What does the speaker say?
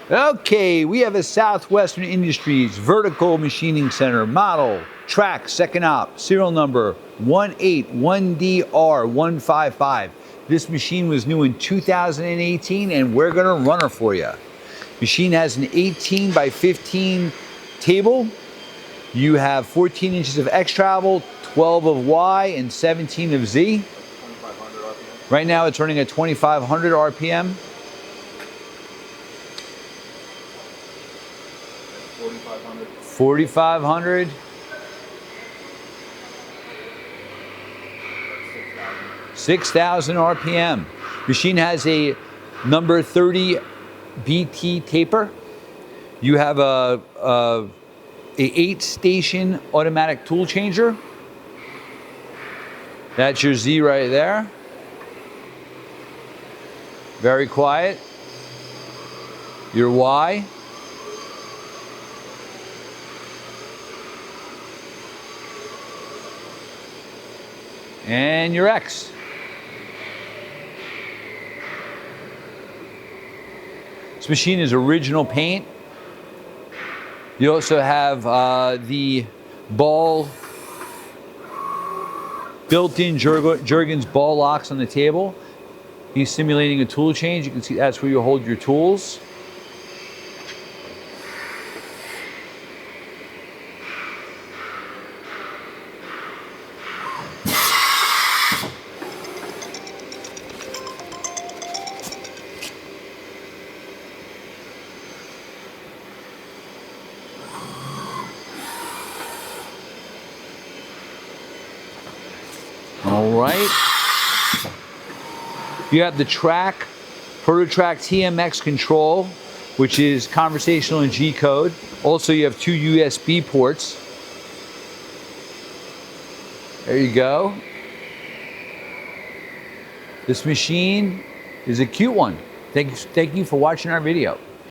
Okay, we have a Southwestern Industries Vertical Machining Center model, track, second op, serial number 181DR155. This machine was new in 2018 and we're gonna run her for you. Machine has an 18 by 15 table. You have 14 inches of X travel, 12 of Y, and 17 of Z. 2,500 RPM. Right now it's running at 2,500 RPM. 4,500. 4,500. 6,000 RPM. Machine has a number 30 BT taper. You have a 8-station automatic tool changer. That's your Z right there. Very quiet. Your Y. And your X. This machine is original paint. You also have the ball, built-in Jergens ball locks on the table. He's simulating a tool change. You can see that's where you hold your tools. All right. You have the track, PROTO-TRAK TMX control, which is conversational and G code. Also, you have 2 USB ports. There you go. This machine is a cute one. Thank you for watching our video.